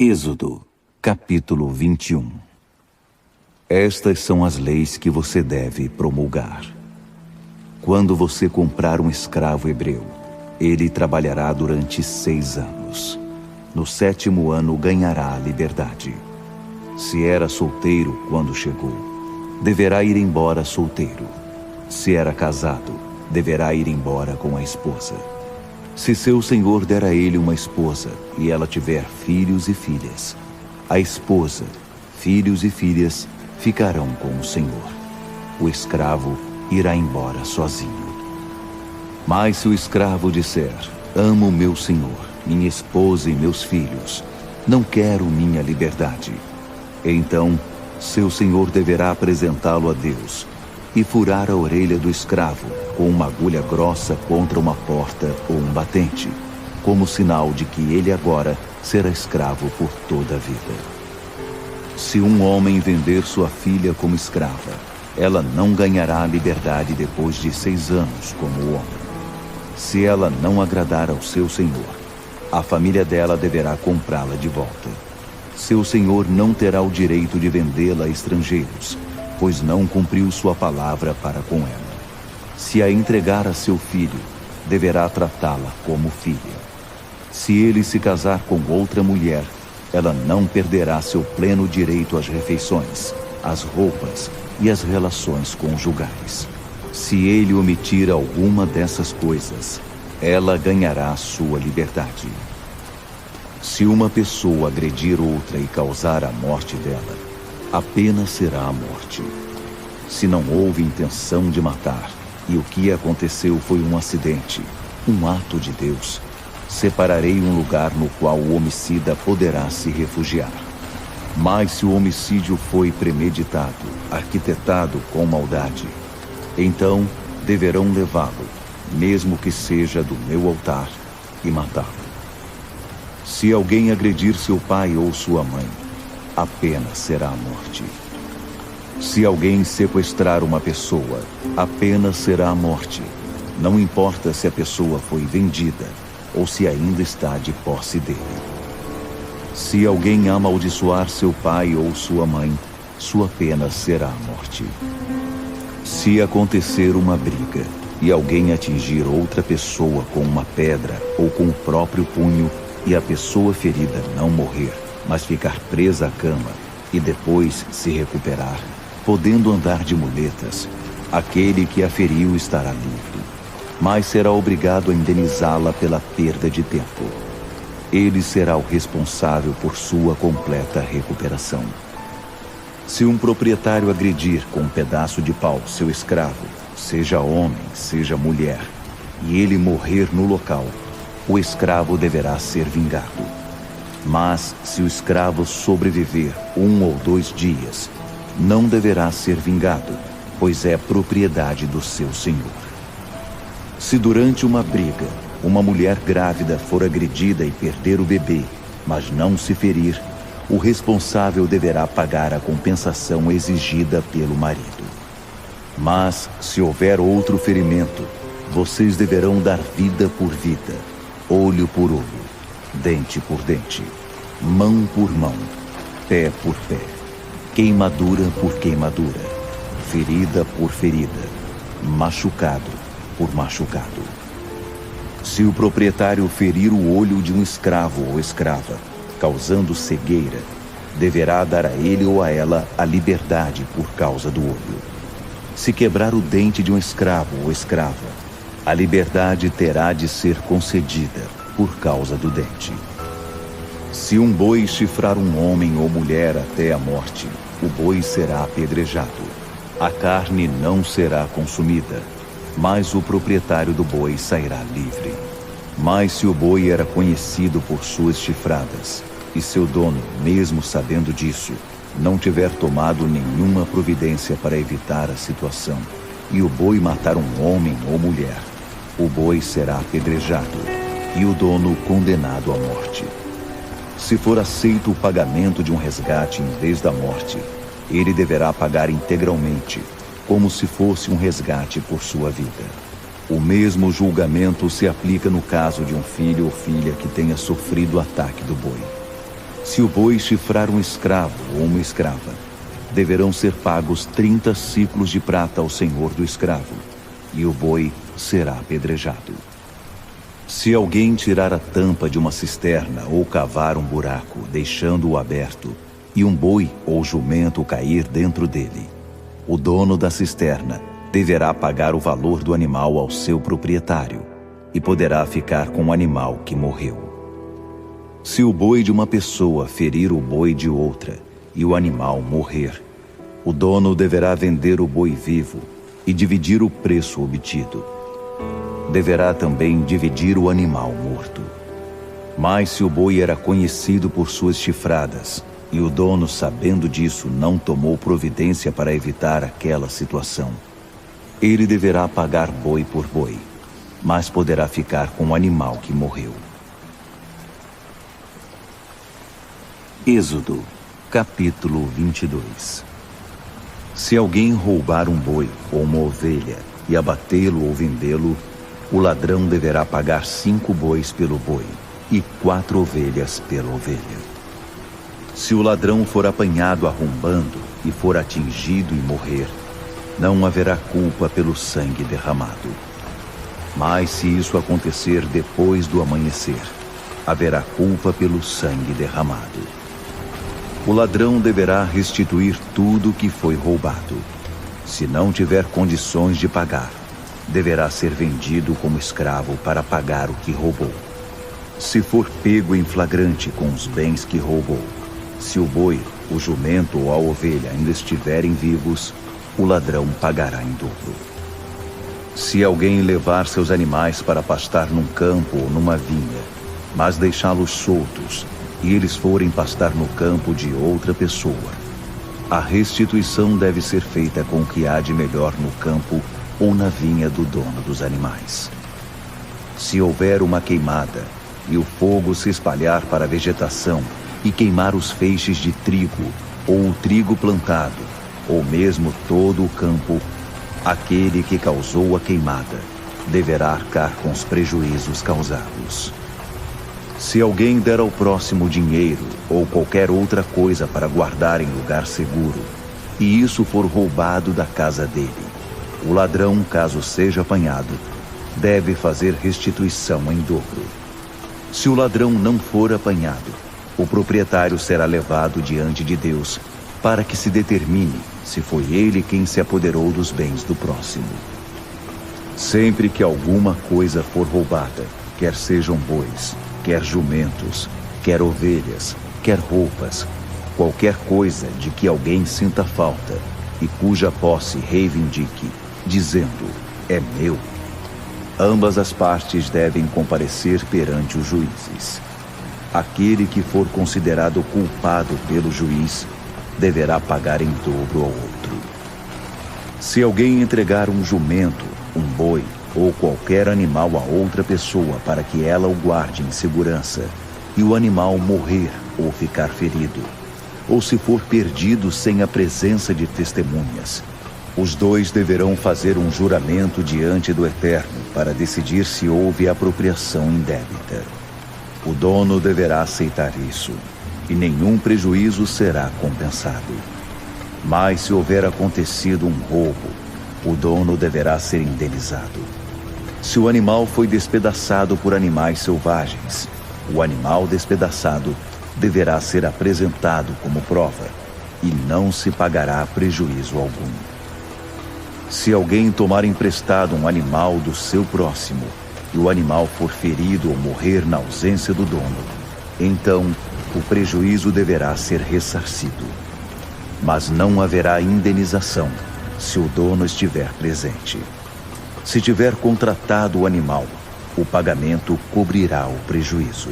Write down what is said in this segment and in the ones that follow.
Êxodo, capítulo 21. Estas são as leis que você deve promulgar. Quando você comprar um escravo hebreu, ele trabalhará durante 6 anos. No 7º ano ganhará a liberdade. Se era solteiro quando chegou, deverá ir embora solteiro. Se era casado, deverá ir embora com a esposa. Se seu senhor der a ele uma esposa e ela tiver filhos e filhas, a esposa, filhos e filhas ficarão com o senhor. O escravo irá embora sozinho. Mas se o escravo disser: amo meu senhor, minha esposa e meus filhos, não quero minha liberdade, então seu senhor deverá apresentá-lo a Deus e furar a orelha do escravo com uma agulha grossa contra uma porta ou um batente, como sinal de que ele agora será escravo por toda a vida. Se um homem vender sua filha como escrava, ela não ganhará a liberdade depois de 6 anos como o homem. Se ela não agradar ao seu senhor, a família dela deverá comprá-la de volta. Seu senhor não terá o direito de vendê-la a estrangeiros, pois não cumpriu sua palavra para com ela. Se a entregar a seu filho, deverá tratá-la como filha. Se ele se casar com outra mulher, ela não perderá seu pleno direito às refeições, às roupas e às relações conjugais. Se ele omitir alguma dessas coisas, ela ganhará sua liberdade. Se uma pessoa agredir outra e causar a morte dela, a pena será a morte. Se não houve intenção de matar, e o que aconteceu foi um acidente, um ato de Deus, separarei um lugar no qual o homicida poderá se refugiar. Mas se o homicídio foi premeditado, arquitetado com maldade, então deverão levá-lo, mesmo que seja do meu altar, e matá-lo. Se alguém agredir seu pai ou sua mãe, a pena será a morte. Se alguém sequestrar uma pessoa, a pena será a morte. Não importa se a pessoa foi vendida ou se ainda está de posse dele. Se alguém amaldiçoar seu pai ou sua mãe, sua pena será a morte. Se acontecer uma briga e alguém atingir outra pessoa com uma pedra ou com o próprio punho e a pessoa ferida não morrer, mas ficar presa à cama e depois se recuperar, podendo andar de muletas, aquele que a feriu estará livre, mas será obrigado a indenizá-la pela perda de tempo. Ele será o responsável por sua completa recuperação. Se um proprietário agredir com um pedaço de pau seu escravo, seja homem, seja mulher, e ele morrer no local, o escravo deverá ser vingado. Mas se o escravo sobreviver 1 ou 2 dias, não deverá ser vingado, pois é propriedade do seu senhor. Se durante uma briga, uma mulher grávida for agredida e perder o bebê, mas não se ferir, o responsável deverá pagar a compensação exigida pelo marido. Mas, se houver outro ferimento, vocês deverão dar vida por vida, olho por olho, dente por dente, mão por mão, pé por pé, queimadura por queimadura, ferida por ferida, machucado por machucado. Se o proprietário ferir o olho de um escravo ou escrava, causando cegueira, deverá dar a ele ou a ela a liberdade por causa do olho. Se quebrar o dente de um escravo ou escrava, a liberdade terá de ser concedida por causa do dente. Se um boi chifrar um homem ou mulher até a morte, o boi será apedrejado. A carne não será consumida, mas o proprietário do boi sairá livre. Mas se o boi era conhecido por suas chifradas, e seu dono, mesmo sabendo disso, não tiver tomado nenhuma providência para evitar a situação, e o boi matar um homem ou mulher, o boi será apedrejado, e o dono condenado à morte. Se for aceito o pagamento de um resgate em vez da morte, ele deverá pagar integralmente, como se fosse um resgate por sua vida. O mesmo julgamento se aplica no caso de um filho ou filha que tenha sofrido o ataque do boi. Se o boi chifrar um escravo ou uma escrava, deverão ser pagos 30 siclos de prata ao senhor do escravo, e o boi será apedrejado. Se alguém tirar a tampa de uma cisterna ou cavar um buraco, deixando-o aberto, e um boi ou jumento cair dentro dele, o dono da cisterna deverá pagar o valor do animal ao seu proprietário e poderá ficar com o animal que morreu. Se o boi de uma pessoa ferir o boi de outra e o animal morrer, o dono deverá vender o boi vivo e dividir o preço obtido. Deverá também dividir o animal morto. Mas se o boi era conhecido por suas chifradas e o dono, sabendo disso, não tomou providência para evitar aquela situação, ele deverá pagar boi por boi, mas poderá ficar com o animal que morreu. Êxodo, capítulo 22. Se alguém roubar um boi ou uma ovelha e abatê-lo ou vendê-lo, o ladrão deverá pagar 5 bois pelo boi e 4 ovelhas pela ovelha. Se o ladrão for apanhado arrombando e for atingido e morrer, não haverá culpa pelo sangue derramado. Mas se isso acontecer depois do amanhecer, haverá culpa pelo sangue derramado. O ladrão deverá restituir tudo o que foi roubado. Se não tiver condições de pagar, deverá ser vendido como escravo para pagar o que roubou. Se for pego em flagrante com os bens que roubou, se o boi, o jumento ou a ovelha ainda estiverem vivos, o ladrão pagará em dobro. Se alguém levar seus animais para pastar num campo ou numa vinha, mas deixá-los soltos, e eles forem pastar no campo de outra pessoa, a restituição deve ser feita com o que há de melhor no campo ou na vinha do dono dos animais. Se houver uma queimada, e o fogo se espalhar para a vegetação, e queimar os feixes de trigo, ou o trigo plantado, ou mesmo todo o campo, aquele que causou a queimada deverá arcar com os prejuízos causados. Se alguém der ao próximo dinheiro ou qualquer outra coisa para guardar em lugar seguro, e isso for roubado da casa dele, o ladrão, caso seja apanhado, deve fazer restituição em dobro. Se o ladrão não for apanhado, o proprietário será levado diante de Deus para que se determine se foi ele quem se apoderou dos bens do próximo. Sempre que alguma coisa for roubada, quer sejam bois, quer jumentos, quer ovelhas, quer roupas, qualquer coisa de que alguém sinta falta e cuja posse reivindique, dizendo, é meu, ambas as partes devem comparecer perante os juízes. Aquele que for considerado culpado pelo juiz deverá pagar em dobro ao outro. Se alguém entregar um jumento, um boi ou qualquer animal a outra pessoa para que ela o guarde em segurança, e o animal morrer ou ficar ferido, ou se for perdido sem a presença de testemunhas, os dois deverão fazer um juramento diante do Eterno para decidir se houve apropriação indébita. O dono deverá aceitar isso, e nenhum prejuízo será compensado. Mas se houver acontecido um roubo, o dono deverá ser indenizado. Se o animal foi despedaçado por animais selvagens, o animal despedaçado deverá ser apresentado como prova, e não se pagará prejuízo algum. Se alguém tomar emprestado um animal do seu próximo, e o animal for ferido ou morrer na ausência do dono, então o prejuízo deverá ser ressarcido. Mas não haverá indenização se o dono estiver presente. Se tiver contratado o animal, o pagamento cobrirá o prejuízo.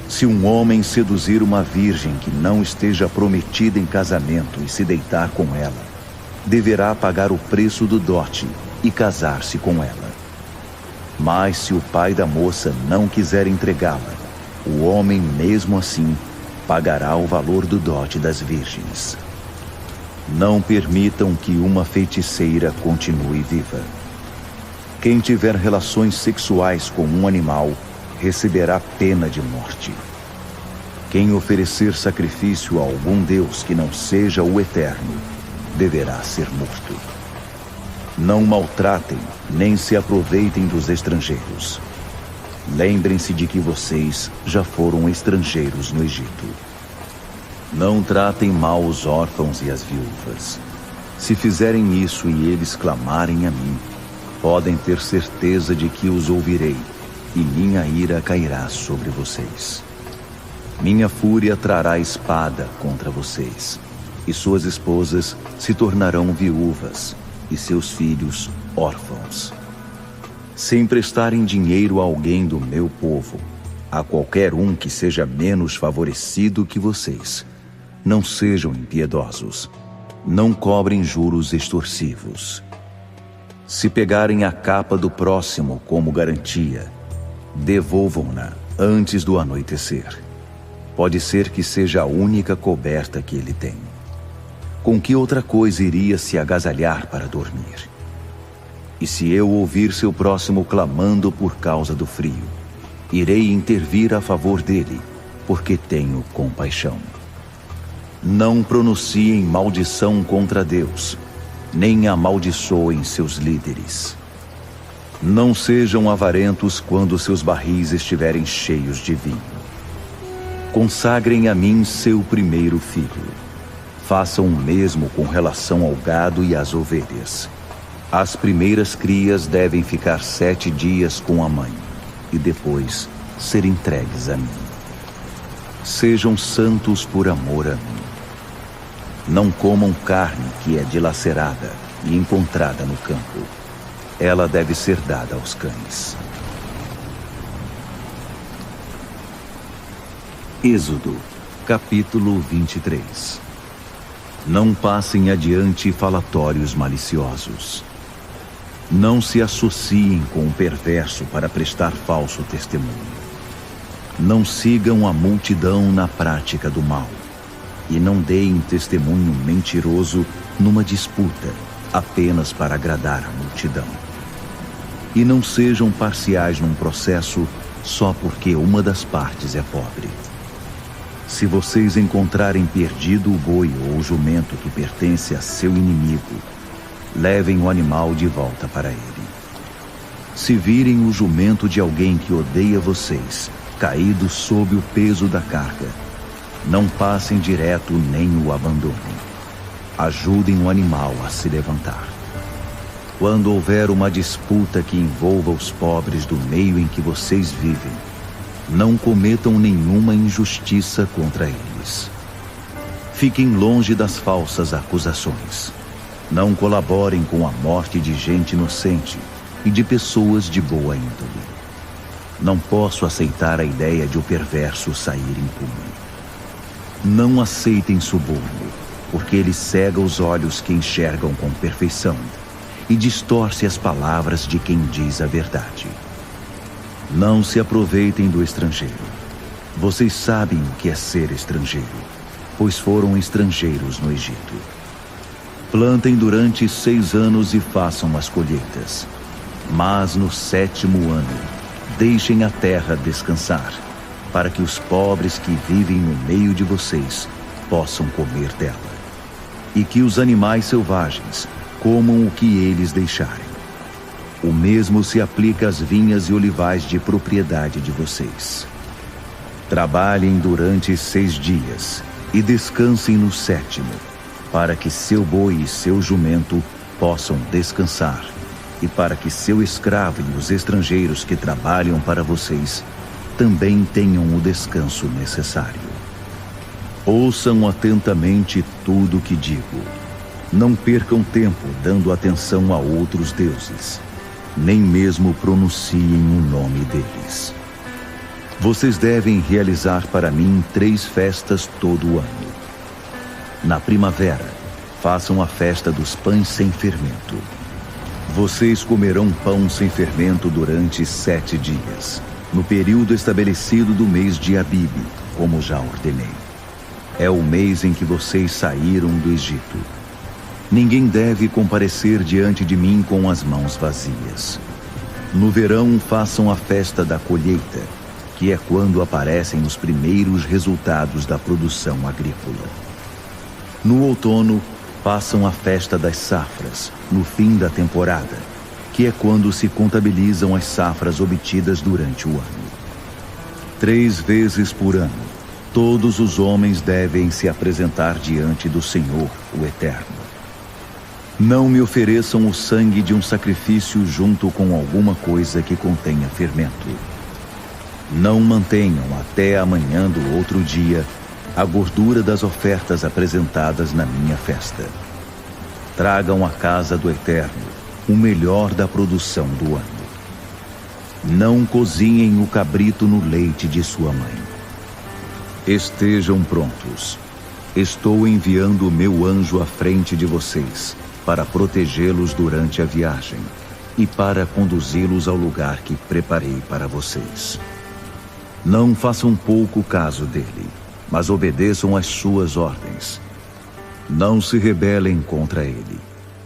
Se um homem seduzir uma virgem que não esteja prometida em casamento e se deitar com ela, deverá pagar o preço do dote e casar-se com ela. Mas se o pai da moça não quiser entregá-la, o homem mesmo assim pagará o valor do dote das virgens. Não permitam que uma feiticeira continue viva. Quem tiver relações sexuais com um animal receberá pena de morte. Quem oferecer sacrifício a algum Deus que não seja o Eterno, deverá ser morto. Não maltratem, nem se aproveitem dos estrangeiros. Lembrem-se de que vocês já foram estrangeiros no Egito. Não tratem mal os órfãos e as viúvas. Se fizerem isso e eles clamarem a mim, podem ter certeza de que os ouvirei, e minha ira cairá sobre vocês. Minha fúria trará espada contra vocês, e suas esposas se tornarão viúvas, e seus filhos órfãos. Se emprestarem dinheiro a alguém do meu povo, a qualquer um que seja menos favorecido que vocês, não sejam impiedosos. Não cobrem juros extorsivos. Se pegarem a capa do próximo como garantia, devolvam-na antes do anoitecer. Pode ser que seja a única coberta que ele tem. Com que outra coisa iria se agasalhar para dormir? E se eu ouvir seu próximo clamando por causa do frio, irei intervir a favor dele, porque tenho compaixão. Não pronunciem maldição contra Deus, nem amaldiçoem seus líderes. Não sejam avarentos quando seus barris estiverem cheios de vinho. Consagrem a mim seu primeiro filho. Façam o mesmo com relação ao gado e às ovelhas. As primeiras crias devem ficar 7 dias com a mãe, e depois ser entregues a mim. Sejam santos por amor a mim. Não comam carne que é dilacerada e encontrada no campo. Ela deve ser dada aos cães. Êxodo, capítulo 23. Não passem adiante falatórios maliciosos. Não se associem com o perverso para prestar falso testemunho. Não sigam a multidão na prática do mal. E não deem testemunho mentiroso numa disputa, apenas para agradar a multidão. E não sejam parciais num processo só porque uma das partes é pobre. Se vocês encontrarem perdido o boi ou o jumento que pertence a seu inimigo, levem o animal de volta para ele. Se virem o jumento de alguém que odeia vocês, caído sob o peso da carga, não passem direto nem o abandonem. Ajudem o animal a se levantar. Quando houver uma disputa que envolva os pobres do meio em que vocês vivem, não cometam nenhuma injustiça contra eles. Fiquem longe das falsas acusações. Não colaborem com a morte de gente inocente e de pessoas de boa índole. Não posso aceitar a ideia de o perverso sair impune. Não aceitem suborno, porque ele cega os olhos que enxergam com perfeição e distorce as palavras de quem diz a verdade. Não se aproveitem do estrangeiro. Vocês sabem o que é ser estrangeiro, pois foram estrangeiros no Egito. Plantem durante 6 anos e façam as colheitas. Mas no 7º ano, deixem a terra descansar, para que os pobres que vivem no meio de vocês possam comer dela. E que os animais selvagens comam o que eles deixarem. O mesmo se aplica às vinhas e olivais de propriedade de vocês. Trabalhem durante 6 dias e descansem no 7º, para que seu boi e seu jumento possam descansar, e para que seu escravo e os estrangeiros que trabalham para vocês também tenham o descanso necessário. Ouçam atentamente tudo o que digo. Não percam tempo dando atenção a outros deuses, nem mesmo pronunciem o nome deles. Vocês devem realizar para mim 3 festas todo o ano. Na primavera, façam a festa dos pães sem fermento. Vocês comerão pão sem fermento durante 7 dias, no período estabelecido do mês de Abibe, como já ordenei. É o mês em que vocês saíram do Egito. Ninguém deve comparecer diante de mim com as mãos vazias. No verão façam a festa da colheita, que é quando aparecem os primeiros resultados da produção agrícola. No outono, passam a festa das safras, no fim da temporada, que é quando se contabilizam as safras obtidas durante o ano. 3 vezes por ano, todos os homens devem se apresentar diante do Senhor, o Eterno. Não me ofereçam o sangue de um sacrifício junto com alguma coisa que contenha fermento. Não mantenham até amanhã do outro dia a gordura das ofertas apresentadas na minha festa. Tragam à casa do Eterno o melhor da produção do ano. Não cozinhem o cabrito no leite de sua mãe. Estejam prontos. Estou enviando o meu anjo à frente de vocês, para protegê-los durante a viagem e para conduzi-los ao lugar que preparei para vocês. Não façam pouco caso dele, mas obedeçam às suas ordens. Não se rebelem contra ele.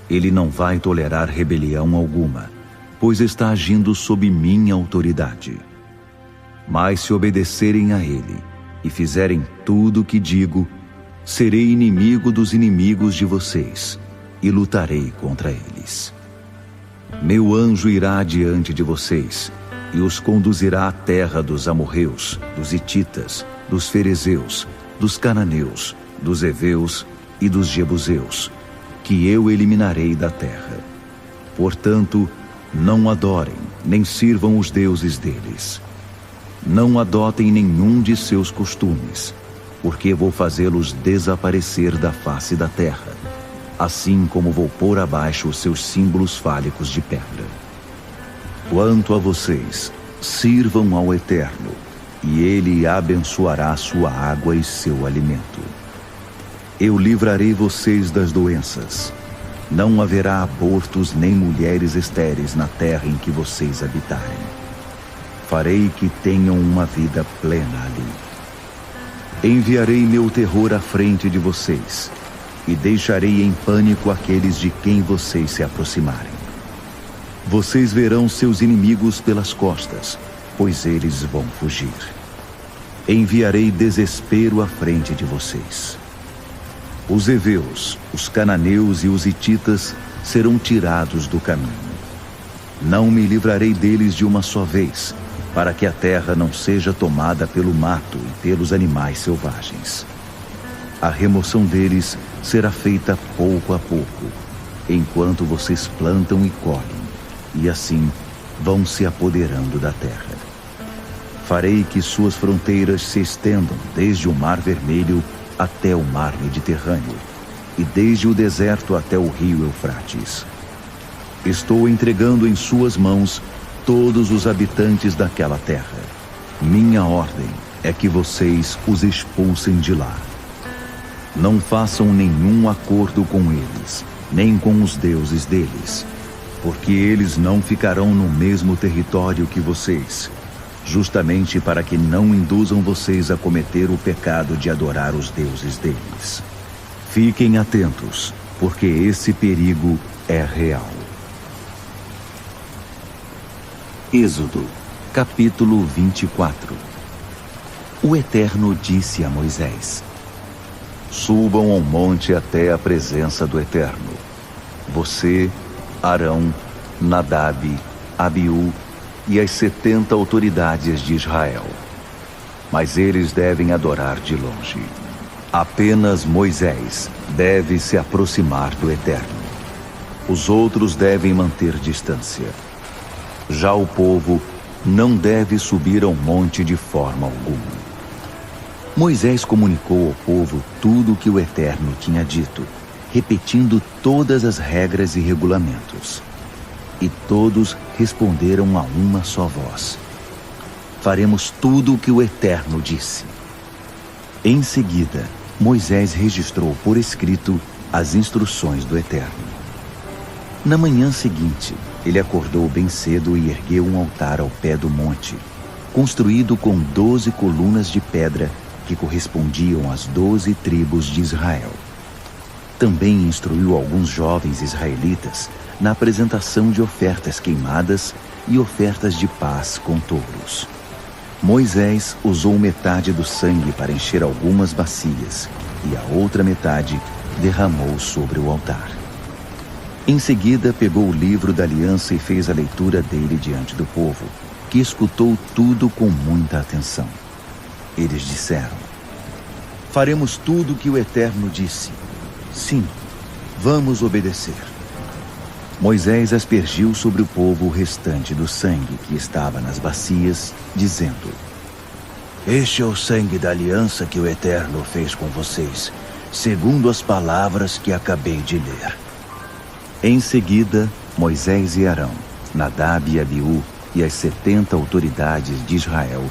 Ele não vai tolerar rebelião alguma, pois está agindo sob minha autoridade. Mas se obedecerem a ele e fizerem tudo o que digo, serei inimigo dos inimigos de vocês e lutarei contra eles. Meu anjo irá adiante de vocês e os conduzirá à terra dos amorreus, dos hititas, dos ferezeus, dos cananeus, dos heveus e dos jebuseus, que eu eliminarei da terra. Portanto, não adorem, nem sirvam os deuses deles. Não adotem nenhum de seus costumes, porque vou fazê-los desaparecer da face da terra, assim como vou pôr abaixo os seus símbolos fálicos de pedra. Quanto a vocês, sirvam ao Eterno, e ele abençoará sua água e seu alimento. Eu livrarei vocês das doenças. Não haverá abortos nem mulheres estéreis na terra em que vocês habitarem. Farei que tenham uma vida plena ali. Enviarei meu terror à frente de vocês, e deixarei em pânico aqueles de quem vocês se aproximarem. Vocês verão seus inimigos pelas costas, pois eles vão fugir. Enviarei desespero à frente de vocês. Os heveus, os cananeus e os hititas serão tirados do caminho. Não me livrarei deles de uma só vez, para que a terra não seja tomada pelo mato e pelos animais selvagens. A remoção deles será feita pouco a pouco, enquanto vocês plantam e colhem, e assim vão se apoderando da terra. Farei que suas fronteiras se estendam desde o Mar Vermelho até o Mar Mediterrâneo, e desde o deserto até o rio Eufrates. Estou entregando em suas mãos todos os habitantes daquela terra. Minha ordem é que vocês os expulsem de lá. Não façam nenhum acordo com eles, nem com os deuses deles, porque eles não ficarão no mesmo território que vocês, justamente para que não induzam vocês a cometer o pecado de adorar os deuses deles. Fiquem atentos, porque esse perigo é real. Êxodo, capítulo 24. O Eterno disse a Moisés: Subam ao monte até a presença do Eterno. Você, Arão, Nadab, Abiú e as 70 autoridades de Israel. Mas eles devem adorar de longe. Apenas Moisés deve se aproximar do Eterno. Os outros devem manter distância. Já o povo não deve subir ao monte de forma alguma. Moisés comunicou ao povo tudo o que o Eterno tinha dito, repetindo todas as regras e regulamentos. E todos responderam a uma só voz: Faremos tudo o que o Eterno disse. Em seguida, Moisés registrou por escrito as instruções do Eterno. Na manhã seguinte, ele acordou bem cedo e ergueu um altar ao pé do monte, construído com 12 colunas de pedra que correspondiam às 12 tribos de Israel. Também instruiu alguns jovens israelitas na apresentação de ofertas queimadas e ofertas de paz com touros. Moisés usou metade do sangue para encher algumas bacias, e a outra metade derramou sobre o altar. Em seguida, pegou o livro da aliança e fez a leitura dele diante do povo, que escutou tudo com muita atenção. Eles disseram: faremos tudo o que o Eterno disse. Sim, vamos obedecer. Moisés aspergiu sobre o povo o restante do sangue que estava nas bacias, dizendo: este é o sangue da aliança que o Eterno fez com vocês, segundo as palavras que acabei de ler. Em seguida, Moisés e Arão, Nadab e Abiú e as 70 autoridades de Israel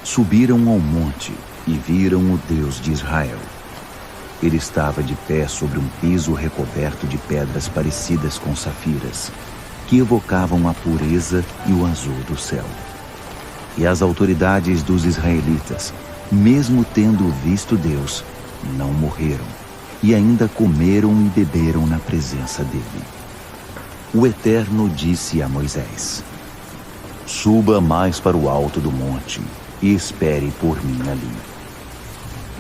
subiram ao monte e viram o Deus de Israel. Ele estava de pé sobre um piso recoberto de pedras parecidas com safiras, que evocavam a pureza e o azul do céu. E as autoridades dos israelitas, mesmo tendo visto Deus, não morreram, e ainda comeram e beberam na presença dele. O Eterno disse a Moisés: suba mais para o alto do monte e espere por mim ali.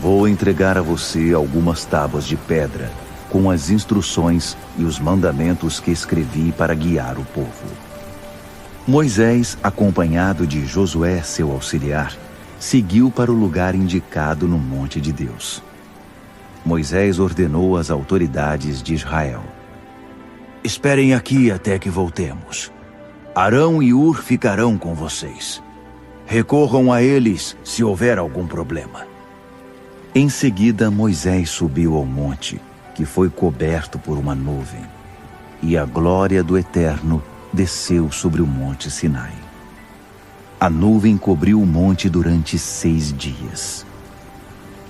Vou entregar a você algumas tábuas de pedra com as instruções e os mandamentos que escrevi para guiar o povo. Moisés, acompanhado de Josué, seu auxiliar, seguiu para o lugar indicado no monte de Deus. Moisés ordenou às autoridades de Israel: esperem aqui até que voltemos. Arão e Hur ficarão com vocês. Recorram a eles se houver algum problema. Em seguida, Moisés subiu ao monte, que foi coberto por uma nuvem, e a glória do Eterno desceu sobre o monte Sinai. A nuvem cobriu o monte durante 6 dias.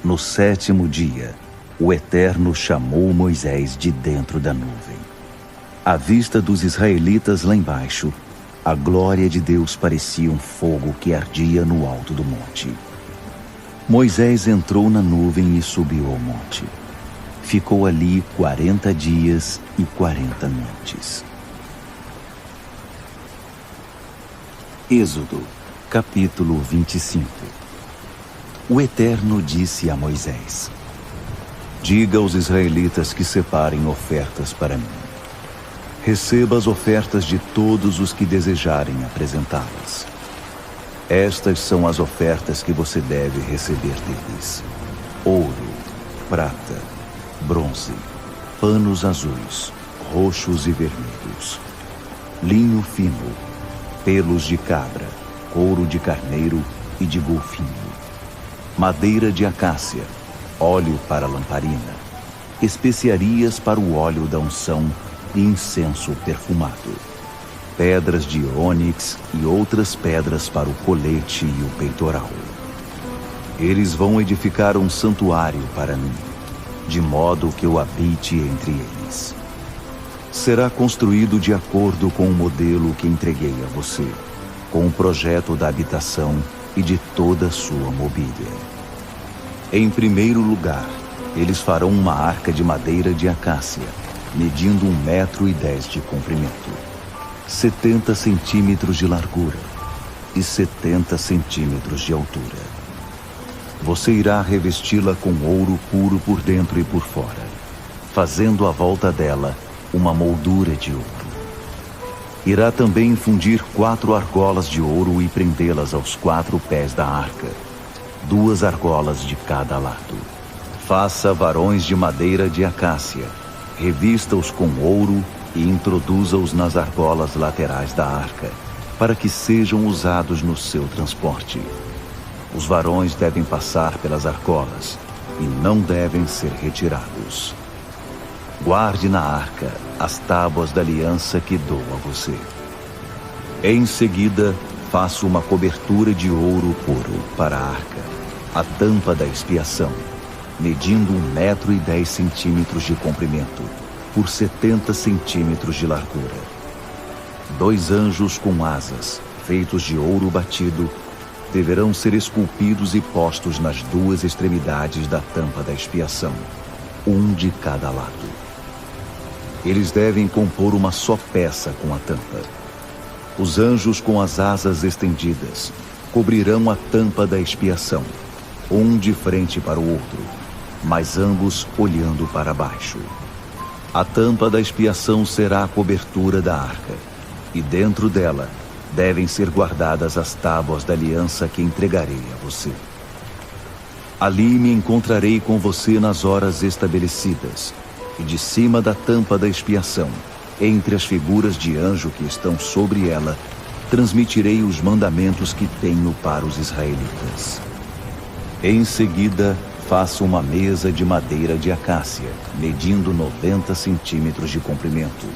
No 7º dia, o Eterno chamou Moisés de dentro da nuvem. À vista dos israelitas lá embaixo, a glória de Deus parecia um fogo que ardia no alto do monte. Moisés entrou na nuvem e subiu ao monte. Ficou ali 40 dias e 40 noites. Êxodo, capítulo 25. O Eterno disse a Moisés: diga aos israelitas que separem ofertas para mim. Receba as ofertas de todos os que desejarem apresentá-las. Estas são as ofertas que você deve receber deles: ouro, prata, bronze, panos azuis, roxos e vermelhos, linho fino, pelos de cabra, couro de carneiro e de golfinho, madeira de acácia, óleo para lamparina, especiarias para o óleo da unção e incenso perfumado, pedras de ônix e outras pedras para o colete e o peitoral. Eles vão edificar um santuário para mim, de modo que eu habite entre eles. Será construído de acordo com o modelo que entreguei a você, com o projeto da habitação e de toda a sua mobília. Em primeiro lugar, eles farão uma arca de madeira de acácia, medindo 1,10 metros de comprimento, 70 centímetros de largura e 70 centímetros de altura. Você irá revesti-la com ouro puro por dentro e por fora, fazendo à volta dela uma moldura de ouro. Irá também fundir 4 argolas de ouro e prendê-las aos 4 pés da arca, 2 argolas de cada lado. Faça varões de madeira de acácia, revista-os com ouro e introduza-os nas argolas laterais da arca, para que sejam usados no seu transporte. Os varões devem passar pelas argolas e não devem ser retirados. Guarde na arca as tábuas da aliança que dou a você. Em seguida, faça uma cobertura de ouro puro para a arca, a tampa da expiação, medindo 1,10 metros de comprimento por 70 centímetros de largura. 2 anjos com asas, feitos de ouro batido, deverão ser esculpidos e postos nas 2 extremidades da tampa da expiação, um de cada lado. Eles devem compor uma só peça com a tampa. Os anjos com as asas estendidas, cobrirão a tampa da expiação, um de frente para o outro, mas ambos olhando para baixo. A tampa da expiação será a cobertura da arca, e dentro dela devem ser guardadas as tábuas da aliança que entregarei a você. Ali me encontrarei com você nas horas estabelecidas, e de cima da tampa da expiação, entre as figuras de anjo que estão sobre ela, transmitirei os mandamentos que tenho para os israelitas. Em seguida, faça uma mesa de madeira de acácia, medindo 90 centímetros de comprimento,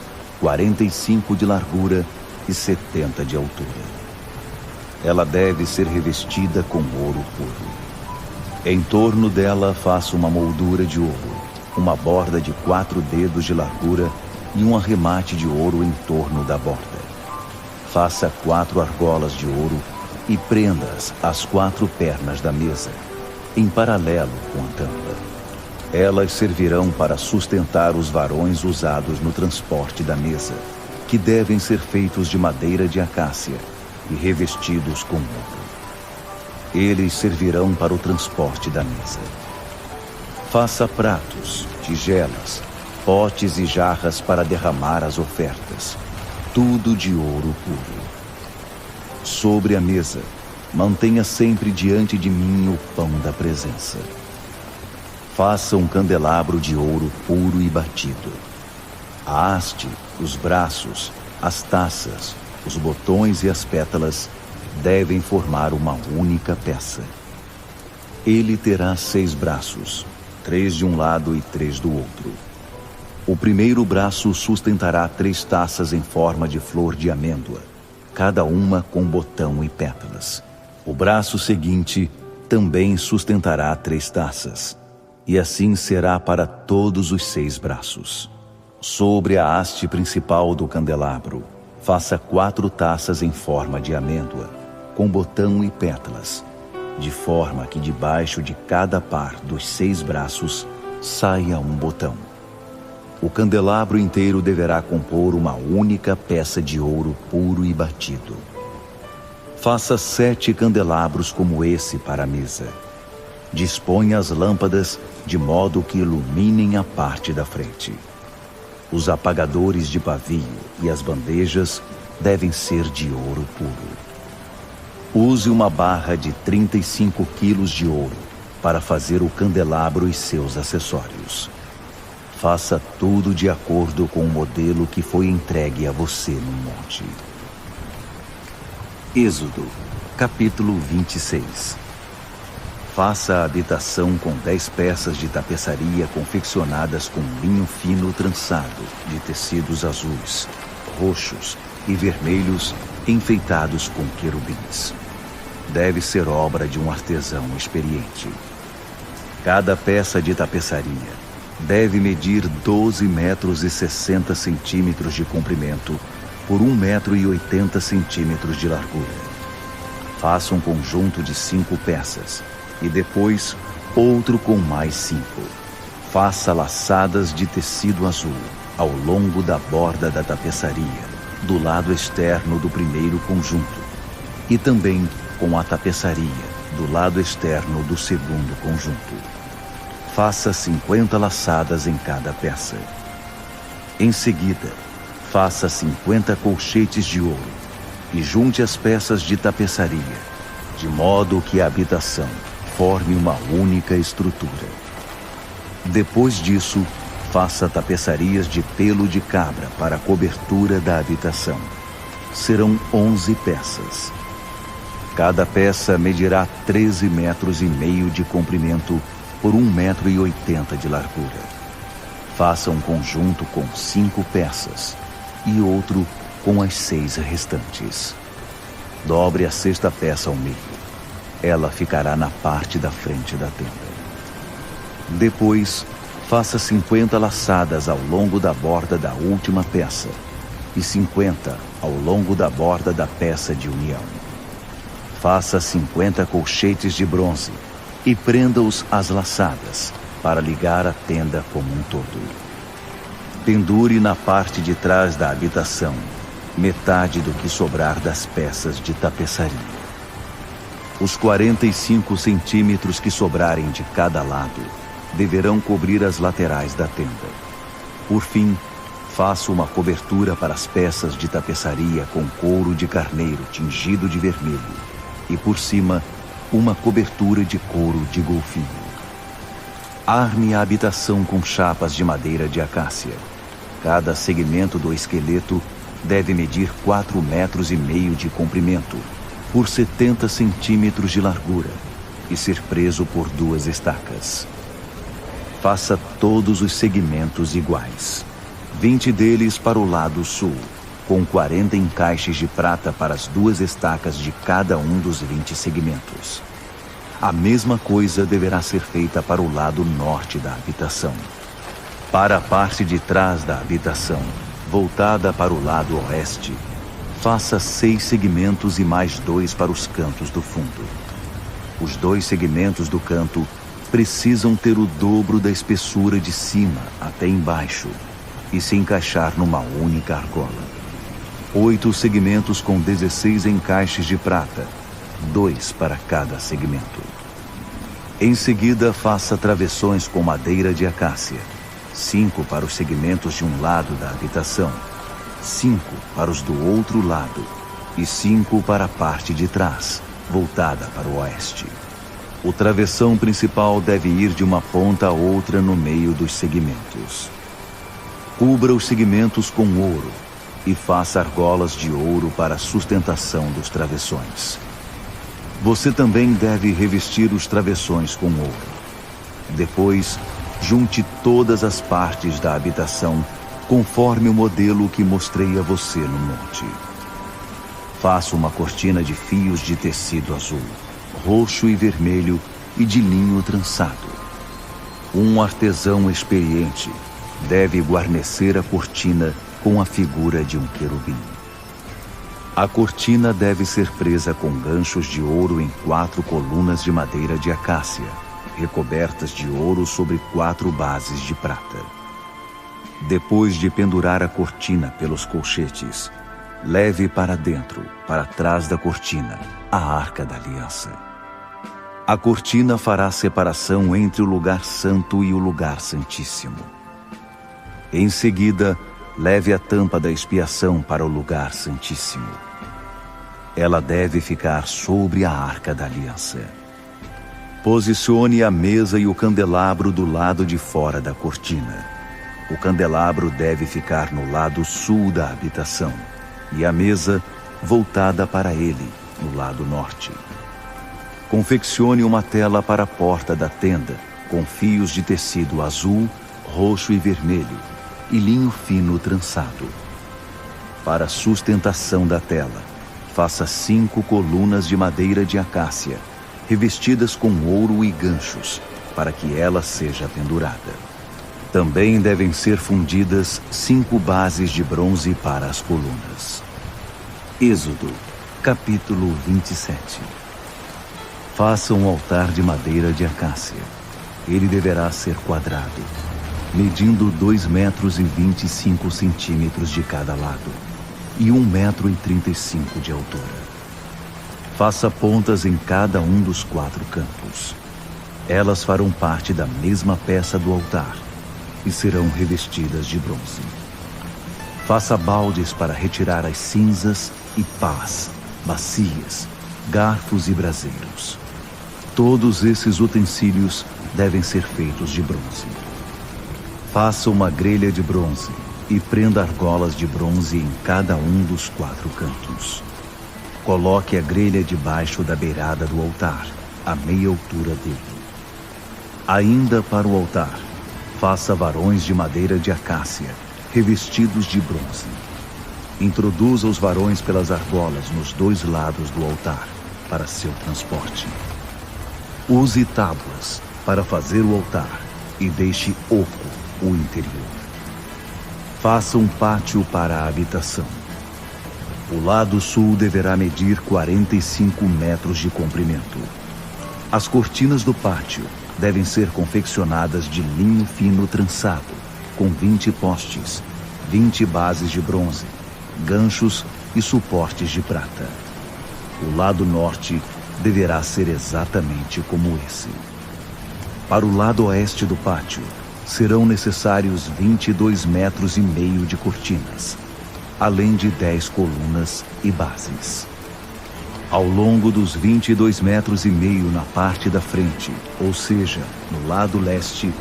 45 de largura e 70 de altura. Ela deve ser revestida com ouro puro. Em torno dela, faça uma moldura de ouro, uma borda de 4 dedos de largura e um arremate de ouro em torno da borda. Faça 4 argolas de ouro e prenda-as às 4 pernas da mesa, em paralelo com a tampa. Elas servirão para sustentar os varões usados no transporte da mesa, que devem ser feitos de madeira de acácia e revestidos com ouro. Eles servirão para o transporte da mesa. Faça pratos, tigelas, potes e jarras para derramar as ofertas, tudo de ouro puro. Sobre a mesa, mantenha sempre diante de mim o pão da presença. Faça um candelabro de ouro puro e batido. A haste, os braços, as taças, os botões e as pétalas devem formar uma única peça. Ele terá 6 braços, 3 de um lado e 3 do outro. O primeiro braço sustentará 3 taças em forma de flor de amêndoa, cada uma com botão e pétalas. O braço seguinte também sustentará 3 taças, e assim será para todos os 6 braços. Sobre a haste principal do candelabro, faça 4 taças em forma de amêndoa, com botão e pétalas, de forma que debaixo de cada par dos 6 braços saia um botão. O candelabro inteiro deverá compor uma única peça de ouro puro e batido. Faça 7 candelabros como esse para a mesa. Disponha as lâmpadas de modo que iluminem a parte da frente. Os apagadores de pavio e as bandejas devem ser de ouro puro. Use uma barra de 35 quilos de ouro para fazer o candelabro e seus acessórios. Faça tudo de acordo com o modelo que foi entregue a você no monte. Êxodo, capítulo 26. Faça a habitação com 10 peças de tapeçaria confeccionadas com linho fino trançado de tecidos azuis, roxos e vermelhos enfeitados com querubins. Deve ser obra de um artesão experiente. Cada peça de tapeçaria deve medir 12 metros e 60 centímetros de comprimento por 1 metro e 80 centímetros de largura. Faça um conjunto de 5 peças e depois outro com mais 5. Faça laçadas de tecido azul ao longo da borda da tapeçaria, do lado externo do primeiro conjunto, e também com a tapeçaria do lado externo do segundo conjunto. Faça 50 laçadas em cada peça. Em seguida, faça 50 colchetes de ouro e junte as peças de tapeçaria, de modo que a habitação forme uma única estrutura. Depois disso, faça tapeçarias de pelo de cabra para a cobertura da habitação. Serão 11 peças. Cada peça medirá 13 metros e meio de comprimento por 1 metro e 80 de largura. Faça um conjunto com 5 peças e outro com as 6 restantes. Dobre a 6ª peça ao meio. Ela ficará na parte da frente da tenda. Depois, faça 50 laçadas ao longo da borda da última peça e 50 ao longo da borda da peça de união. Faça 50 colchetes de bronze e prenda-os às laçadas para ligar a tenda como um todo. Pendure na parte de trás da habitação metade do que sobrar das peças de tapeçaria. Os 45 centímetros que sobrarem de cada lado deverão cobrir as laterais da tenda. Por fim, faça uma cobertura para as peças de tapeçaria com couro de carneiro tingido de vermelho e, por cima, uma cobertura de couro de golfinho. Arme a habitação com chapas de madeira de acácia. Cada segmento do esqueleto deve medir 4,5 metros de comprimento por 70 centímetros de largura e ser preso por 2 estacas. Faça todos os segmentos iguais. 20 deles para o lado sul, com 40 encaixes de prata para as 2 estacas de cada um dos 20 segmentos. A mesma coisa deverá ser feita para o lado norte da habitação. Para a parte de trás da habitação, voltada para o lado oeste, faça 6 segmentos e mais 2 para os cantos do fundo. Os 2 segmentos do canto precisam ter o dobro da espessura de cima até embaixo e se encaixar numa única argola. 8 segmentos com 16 encaixes de prata, 2 para cada segmento. Em seguida, faça travessões com madeira de acácia, 5 para os segmentos de um lado da habitação, 5 para os do outro lado e 5 para a parte de trás, voltada para o oeste. O travessão principal deve ir de uma ponta a outra no meio dos segmentos. Cubra os segmentos com ouro e faça argolas de ouro para a sustentação dos travessões. Você também deve revestir os travessões com ouro. Depois, junte todas as partes da habitação conforme o modelo que mostrei a você no monte. Faça uma cortina de fios de tecido azul, roxo e vermelho e de linho trançado. Um artesão experiente deve guarnecer a cortina com a figura de um querubim. A cortina deve ser presa com ganchos de ouro em 4 colunas de madeira de acácia, recobertas de ouro sobre 4 bases de prata. Depois de pendurar a cortina pelos colchetes, leve para dentro, para trás da cortina, a Arca da Aliança. A cortina fará separação entre o lugar santo e o lugar santíssimo. Em seguida, leve a tampa da expiação para o lugar santíssimo. Ela deve ficar sobre a Arca da Aliança. Posicione a mesa e o candelabro do lado de fora da cortina. O candelabro deve ficar no lado sul da habitação e a mesa voltada para ele, no lado norte. Confeccione uma tela para a porta da tenda, com fios de tecido azul, roxo e vermelho, e linho fino trançado. Para a sustentação da tela, faça 5 colunas de madeira de acácia, revestidas com ouro e ganchos, para que ela seja pendurada. Também devem ser fundidas 5 bases de bronze para as colunas. Êxodo, capítulo 27. Faça um altar de madeira de acácia. Ele deverá ser quadrado, medindo 2,25 metros de cada lado e 1,35 metro de altura. Faça pontas em cada um dos 4 cantos. Elas farão parte da mesma peça do altar e serão revestidas de bronze. Faça baldes para retirar as cinzas e pás, bacias, garfos e braseiros. Todos esses utensílios devem ser feitos de bronze. Faça uma grelha de bronze e prenda argolas de bronze em cada um dos 4 cantos. Coloque a grelha debaixo da beirada do altar, à meia altura dele. Ainda para o altar, faça varões de madeira de acácia, revestidos de bronze. Introduza os varões pelas argolas nos 2 lados do altar, para seu transporte. Use tábuas para fazer o altar e deixe oco o interior. Faça um pátio para a habitação. O lado sul deverá medir 45 metros de comprimento. As cortinas do pátio devem ser confeccionadas de linho fino trançado, com 20 postes, 20 bases de bronze, ganchos e suportes de prata. O lado norte deverá ser exatamente como esse. Para o lado oeste do pátio, serão necessários 22,5 metros de cortinas, além de 10 colunas e bases. Ao longo dos 22,5 metros na parte da frente, ou seja, no lado leste,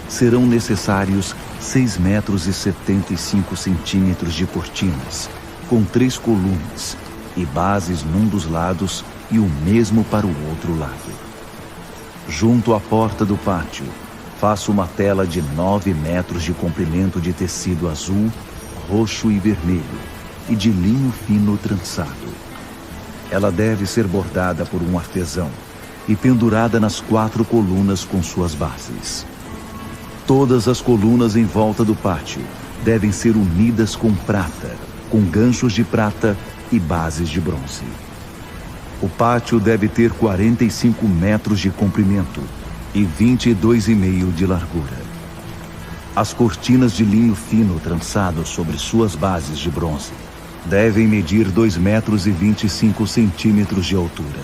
serão necessários 6,75 metros de cortinas, com 3 colunas e bases num dos lados e o mesmo para o outro lado. Junto à porta do pátio, faço uma tela de 9 metros de comprimento de tecido azul, roxo e vermelho e de linho fino trançado. Ela deve ser bordada por um artesão e pendurada nas 4 colunas com suas bases. Todas as colunas em volta do pátio devem ser unidas com prata, com ganchos de prata e bases de bronze. O pátio deve ter 45 metros de comprimento e 22,5 de largura. As cortinas de linho fino trançado sobre suas bases de bronze devem medir 2,25 metros de altura.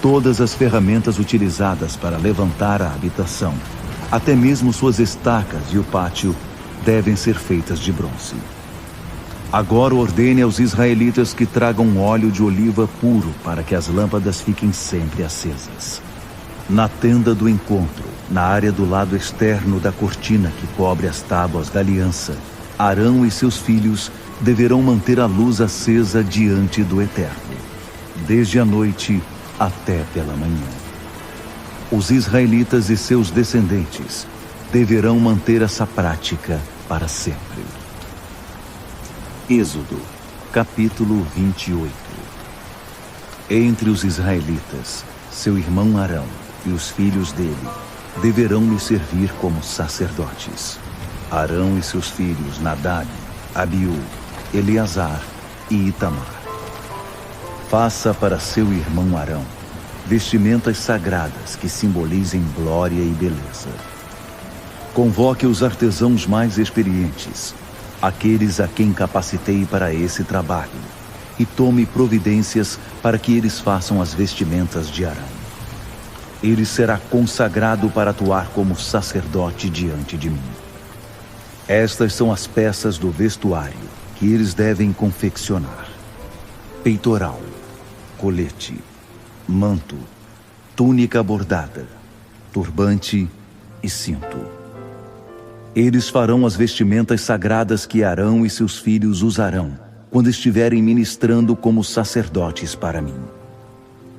Todas as ferramentas utilizadas para levantar a habitação, até mesmo suas estacas e o pátio, devem ser feitas de bronze. Agora ordene aos israelitas que tragam óleo de oliva puro para que as lâmpadas fiquem sempre acesas. Na tenda do encontro, na área do lado externo da cortina que cobre as tábuas da aliança, Arão e seus filhos deverão manter a luz acesa diante do Eterno, desde a noite até pela manhã. Os israelitas e seus descendentes deverão manter essa prática para sempre. Êxodo, capítulo 28. Entre os israelitas, seu irmão Arão e os filhos dele deverão me servir como sacerdotes. Arão e seus filhos Nadab, Abiú, Eleazar e Itamar. Faça para seu irmão Arão vestimentas sagradas que simbolizem glória e beleza. Convoque os artesãos mais experientes, aqueles a quem capacitei para esse trabalho, e tome providências para que eles façam as vestimentas de Arão. Ele será consagrado para atuar como sacerdote diante de mim. Estas são as peças do vestuário que eles devem confeccionar: peitoral, colete, manto, túnica bordada, turbante e cinto. Eles farão as vestimentas sagradas que Arão e seus filhos usarão quando estiverem ministrando como sacerdotes para mim.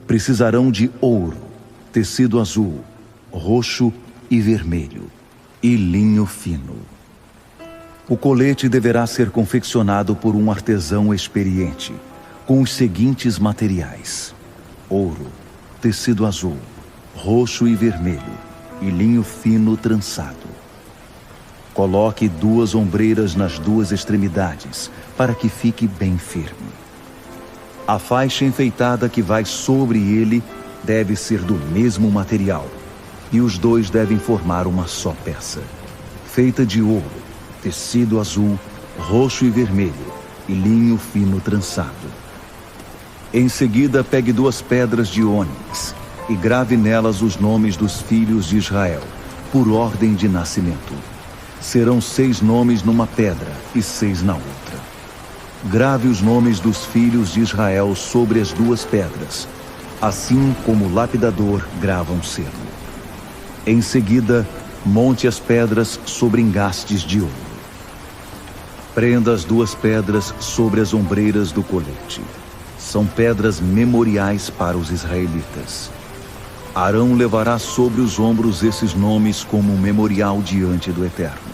Precisarão de ouro, tecido azul, roxo e vermelho, e linho fino. O colete deverá ser confeccionado por um artesão experiente, com os seguintes materiais: ouro, tecido azul, roxo e vermelho, e linho fino trançado. Coloque 2 ombreiras nas 2 extremidades, para que fique bem firme. A faixa enfeitada que vai sobre ele deve ser do mesmo material, e os 2 devem formar uma só peça, feita de ouro, tecido azul, roxo e vermelho, e linho fino trançado. Em seguida, pegue 2 pedras de ônix e grave nelas os nomes dos filhos de Israel, por ordem de nascimento. Serão 6 nomes numa pedra e 6 na outra. Grave os nomes dos filhos de Israel sobre as 2 pedras, assim como o lapidador grava um selo. Em seguida, monte as pedras sobre engastes de ouro. Prenda as 2 pedras sobre as ombreiras do colete. São pedras memoriais para os israelitas. Arão levará sobre os ombros esses nomes como um memorial diante do Eterno.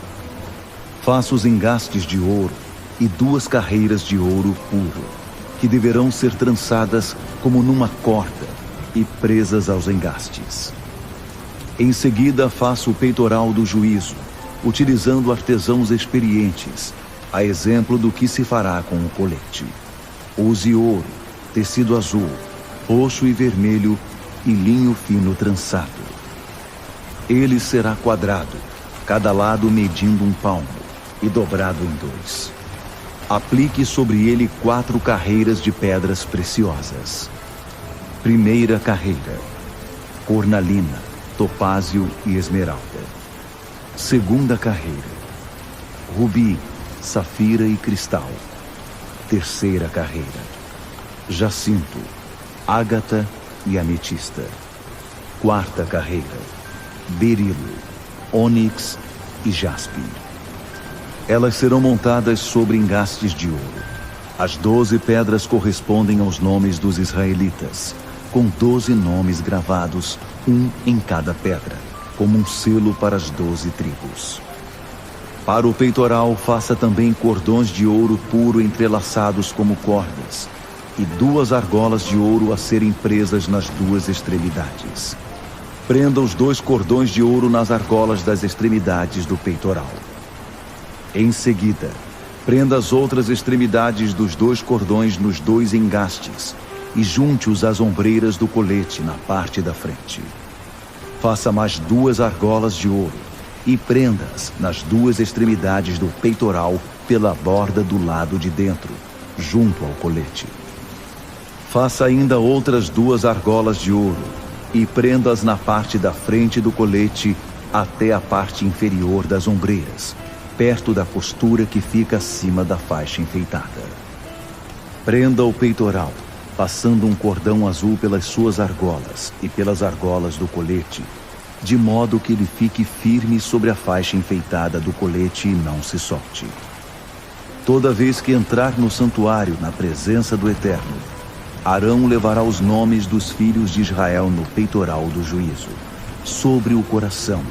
Faça os engastes de ouro e 2 carreiras de ouro puro, que deverão ser trançadas como numa corda e presas aos engastes. Em seguida, faça o peitoral do juízo, utilizando artesãos experientes, a exemplo do que se fará com o colete. Use ouro, tecido azul, roxo e vermelho e linho fino trançado. Ele será quadrado, cada lado medindo 1 palmo, e dobrado em 2. Aplique sobre ele 4 carreiras de pedras preciosas. Primeira carreira: cornalina, topázio e esmeralda. Segunda carreira: rubi, safira e cristal. Terceira carreira: jacinto, ágata e ametista. Quarta carreira: berilo, ônix e jaspe. Elas serão montadas sobre engastes de ouro. As 12 pedras correspondem aos nomes dos israelitas, com 12 nomes gravados, um em cada pedra, como um selo para as 12 tribos. Para o peitoral, faça também cordões de ouro puro entrelaçados como cordas, e 2 argolas de ouro a serem presas nas 2 extremidades. Prenda os 2 cordões de ouro nas argolas das extremidades do peitoral. Em seguida, prenda as outras extremidades dos 2 cordões nos 2 engastes e junte-os às ombreiras do colete na parte da frente. Faça mais 2 argolas de ouro e prenda-as nas 2 extremidades do peitoral pela borda do lado de dentro, junto ao colete. Faça ainda outras 2 argolas de ouro e prenda-as na parte da frente do colete até a parte inferior das ombreiras, perto da costura que fica acima da faixa enfeitada. Prenda o peitoral, passando um cordão azul pelas suas argolas e pelas argolas do colete, de modo que ele fique firme sobre a faixa enfeitada do colete e não se solte. Toda vez que entrar no santuário na presença do Eterno, Arão levará os nomes dos filhos de Israel no peitoral do juízo, sobre o coração,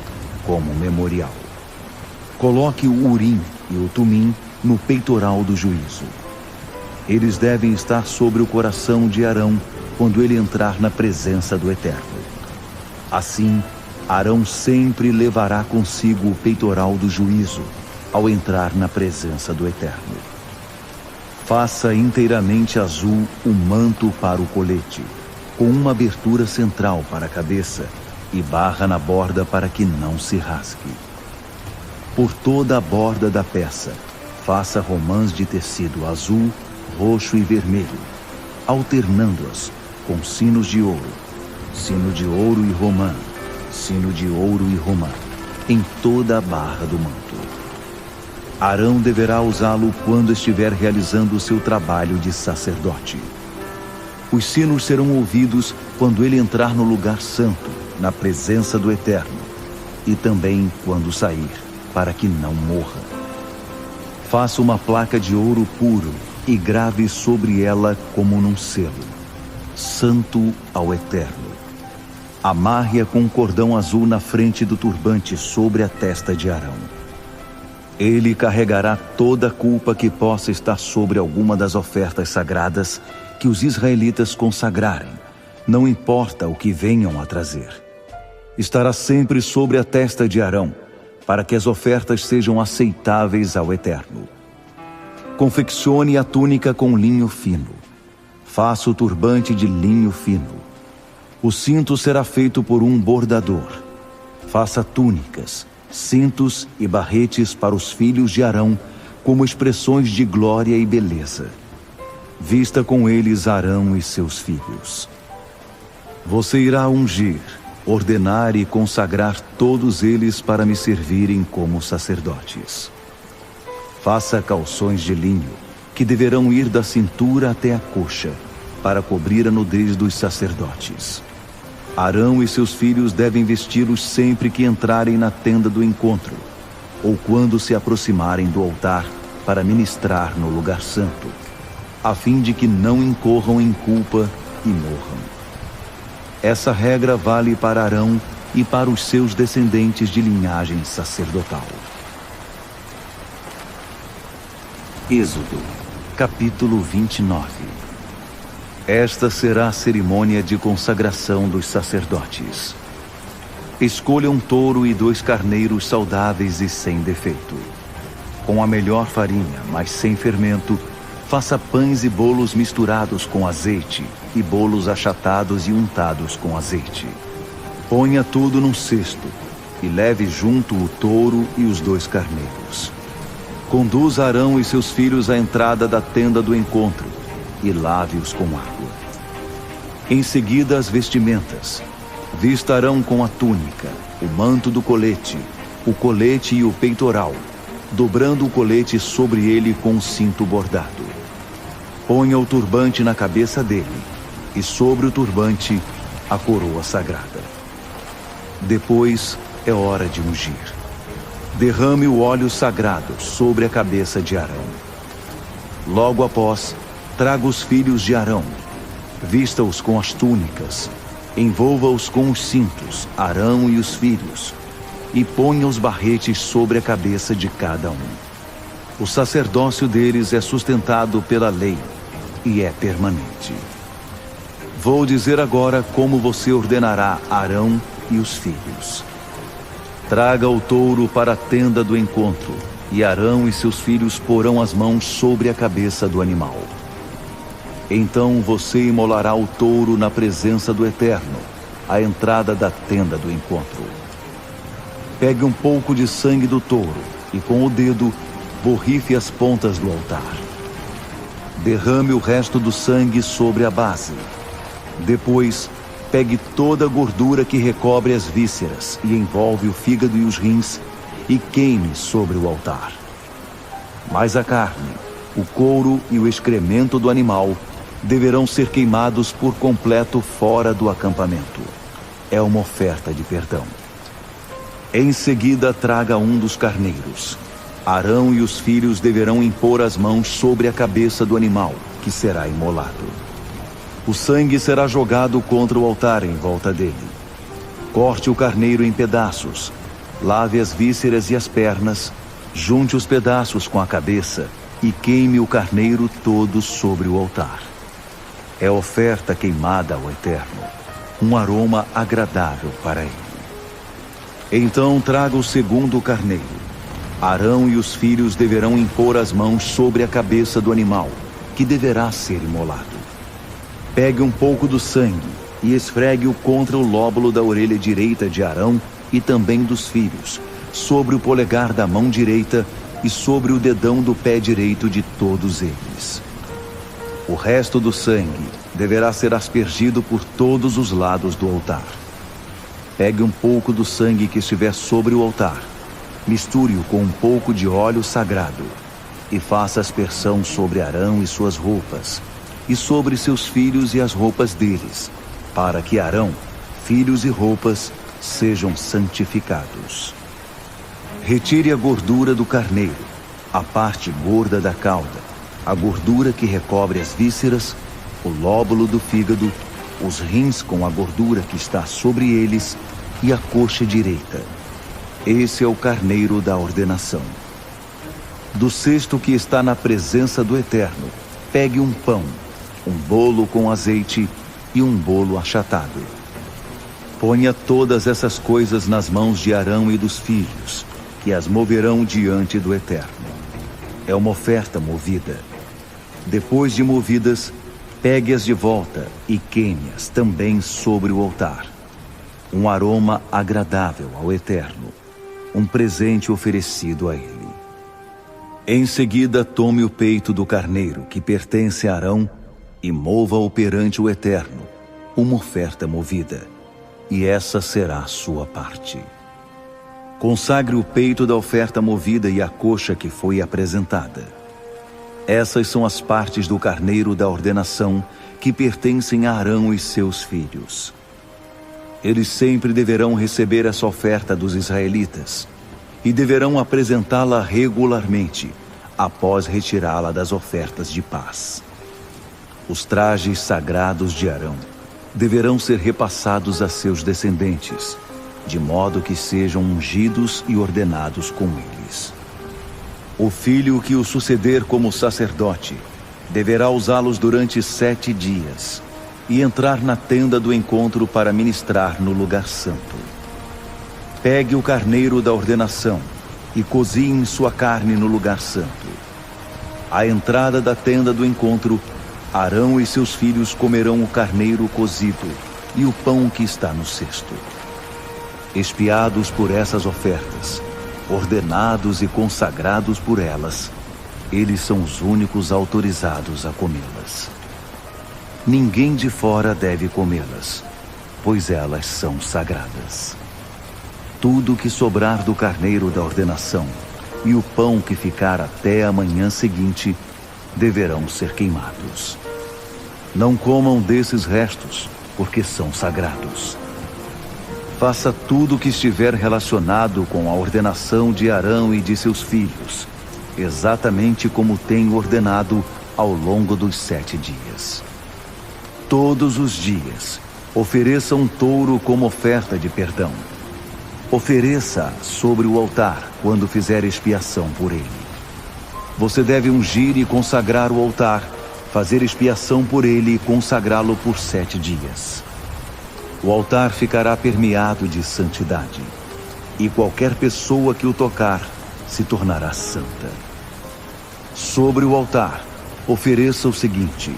como memorial. Coloque o Urim e o Tumim no peitoral do juízo. Eles devem estar sobre o coração de Arão quando ele entrar na presença do Eterno. Assim, Arão sempre levará consigo o peitoral do juízo ao entrar na presença do Eterno. Faça inteiramente azul o manto para o colete, com uma abertura central para a cabeça e barra na borda para que não se rasgue. Por toda a borda da peça, faça romãs de tecido azul, roxo e vermelho, alternando-as com sinos de ouro, sino de ouro e romã, sino de ouro e romã, em toda a barra do manto. Arão deverá usá-lo quando estiver realizando o seu trabalho de sacerdote. Os sinos serão ouvidos quando ele entrar no lugar santo, na presença do Eterno, e também quando sair, para que não morra. Faça uma placa de ouro puro e grave sobre ela como num selo: Santo ao Eterno. Amarre-a com um cordão azul na frente do turbante sobre a testa de Arão. Ele carregará toda a culpa que possa estar sobre alguma das ofertas sagradas que os israelitas consagrarem, não importa o que venham a trazer. Estará sempre sobre a testa de Arão, para que as ofertas sejam aceitáveis ao Eterno. Confeccione a túnica com linho fino. Faça o turbante de linho fino. O cinto será feito por um bordador. Faça túnicas, cintos e barretes para os filhos de Arão como expressões de glória e beleza. Vista com eles Arão e seus filhos. Você irá ungir, ordenar e consagrar todos eles para me servirem como sacerdotes. Faça calções de linho, que deverão ir da cintura até a coxa, para cobrir a nudez dos sacerdotes. Arão e seus filhos devem vesti-los sempre que entrarem na tenda do encontro, ou quando se aproximarem do altar para ministrar no lugar santo, a fim de que não incorram em culpa e morram. Essa regra vale para Arão e para os seus descendentes de linhagem sacerdotal. Êxodo, capítulo 29. Esta será a cerimônia de consagração dos sacerdotes. Escolha um touro e 2 carneiros saudáveis e sem defeito. Com a melhor farinha, mas sem fermento, faça pães e bolos misturados com azeite e bolos achatados e untados com azeite. Ponha tudo num cesto e leve junto o touro e os 2 carneiros. Conduza Arão e seus filhos à entrada da tenda do encontro e lave-os com água. Em seguida, as vestimentas. Vista Arão com a túnica, o manto do colete, o colete e o peitoral, dobrando o colete sobre ele com um cinto bordado. Ponha o turbante na cabeça dele, e sobre o turbante a coroa sagrada. Depois é hora de ungir. Derrame o óleo sagrado sobre a cabeça de Arão. Logo após, traga os filhos de Arão, vista-os com as túnicas, envolva-os com os cintos, Arão e os filhos, e ponha os barretes sobre a cabeça de cada um. O sacerdócio deles é sustentado pela lei e é permanente. Vou dizer agora como você ordenará Arão e os filhos. Traga o touro para a tenda do encontro, e Arão e seus filhos porão as mãos sobre a cabeça do animal. Então você imolará o touro na presença do Eterno, à entrada da tenda do encontro. Pegue um pouco de sangue do touro e com o dedo borrife as pontas do altar. Derrame o resto do sangue sobre a base. Depois, pegue toda a gordura que recobre as vísceras e envolve o fígado e os rins e queime sobre o altar. Mas a carne, o couro e o excremento do animal deverão ser queimados por completo fora do acampamento. É uma oferta de perdão. Em seguida, traga um dos carneiros. Arão e os filhos deverão impor as mãos sobre a cabeça do animal, que será imolado. O sangue será jogado contra o altar em volta dele. Corte o carneiro em pedaços. Lave as vísceras e as pernas. Junte os pedaços com a cabeça e queime o carneiro todo sobre o altar. É oferta queimada ao Eterno, um aroma agradável para ele. Então traga o segundo carneiro. Arão e os filhos deverão impor as mãos sobre a cabeça do animal, que deverá ser imolado. Pegue um pouco do sangue e esfregue-o contra o lóbulo da orelha direita de Arão e também dos filhos, sobre o polegar da mão direita e sobre o dedão do pé direito de todos eles. O resto do sangue deverá ser aspergido por todos os lados do altar. Pegue um pouco do sangue que estiver sobre o altar, misture-o com um pouco de óleo sagrado e faça aspersão sobre Arão e suas roupas, e sobre seus filhos e as roupas deles, para que Arão, filhos e roupas sejam santificados. Retire a gordura do carneiro, a parte gorda da cauda, a gordura que recobre as vísceras, o lóbulo do fígado, os rins com a gordura que está sobre eles e a coxa direita. Esse é o carneiro da ordenação. Do cesto que está na presença do Eterno, pegue um pão, um bolo com azeite e um bolo achatado. Ponha todas essas coisas nas mãos de Arão e dos filhos, que as moverão diante do Eterno. É uma oferta movida. Depois de movidas, pegue-as de volta e queime-as também sobre o altar. Um aroma agradável ao Eterno, um presente oferecido a ele. Em seguida, tome o peito do carneiro que pertence a Arão e mova-o perante o Eterno, uma oferta movida, e essa será a sua parte. Consagre o peito da oferta movida e a coxa que foi apresentada. Essas são as partes do carneiro da ordenação que pertencem a Arão e seus filhos. Eles sempre deverão receber essa oferta dos israelitas e deverão apresentá-la regularmente, após retirá-la das ofertas de paz. Os trajes sagrados de Arão deverão ser repassados a seus descendentes, de modo que sejam ungidos e ordenados com eles. O filho que o suceder como sacerdote deverá usá-los durante 7 dias e entrar na tenda do encontro para ministrar no lugar santo. Pegue o carneiro da ordenação e cozinhe sua carne no lugar santo. À entrada da tenda do encontro, Arão e seus filhos comerão o carneiro cozido e o pão que está no cesto. Expiados por essas ofertas, ordenados e consagrados por elas, eles são os únicos autorizados a comê-las. Ninguém de fora deve comê-las, pois elas são sagradas. Tudo que sobrar do carneiro da ordenação e o pão que ficar até a manhã seguinte deverão ser queimados. Não comam desses restos, porque são sagrados. Faça tudo o que estiver relacionado com a ordenação de Arão e de seus filhos, exatamente como tenho ordenado ao longo dos 7 dias. Todos os dias, ofereça um touro como oferta de perdão. Ofereça sobre o altar quando fizer expiação por ele. Você deve ungir e consagrar o altar, fazer expiação por ele e consagrá-lo por 7 dias. O altar ficará permeado de santidade, e qualquer pessoa que o tocar se tornará santa. Sobre o altar, ofereça o seguinte: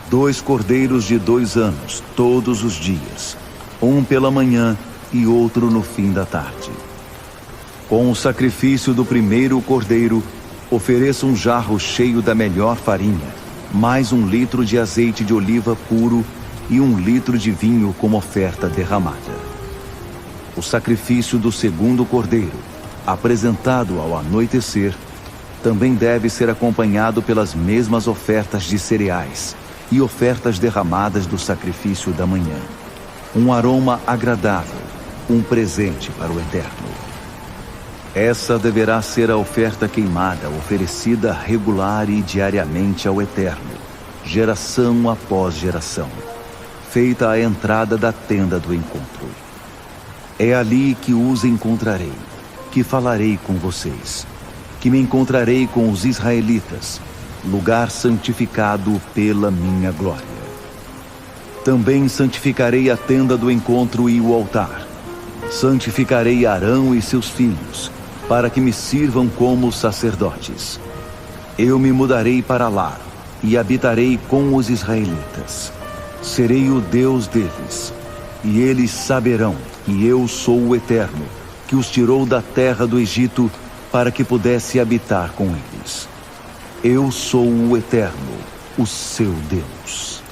2 cordeiros de 2 anos, todos os dias, um pela manhã e outro no fim da tarde. Com o sacrifício do primeiro cordeiro, ofereça um jarro cheio da melhor farinha, mais 1 litro de azeite de oliva puro e 1 litro de vinho como oferta derramada. O sacrifício do segundo cordeiro, apresentado ao anoitecer, também deve ser acompanhado pelas mesmas ofertas de cereais e ofertas derramadas do sacrifício da manhã. Um aroma agradável, um presente para o Eterno. Essa deverá ser a oferta queimada oferecida regular e diariamente ao Eterno, geração após geração, feita à entrada da tenda do encontro. É ali que os encontrarei, que falarei com vocês, que me encontrarei com os israelitas, lugar santificado pela minha glória. Também santificarei a tenda do encontro e o altar. Santificarei Arão e seus filhos, para que me sirvam como sacerdotes. Eu me mudarei para lá e habitarei com os israelitas. Serei o Deus deles, e eles saberão que eu sou o Eterno, que os tirou da terra do Egito para que pudesse habitar com eles. Eu sou o Eterno, o seu Deus.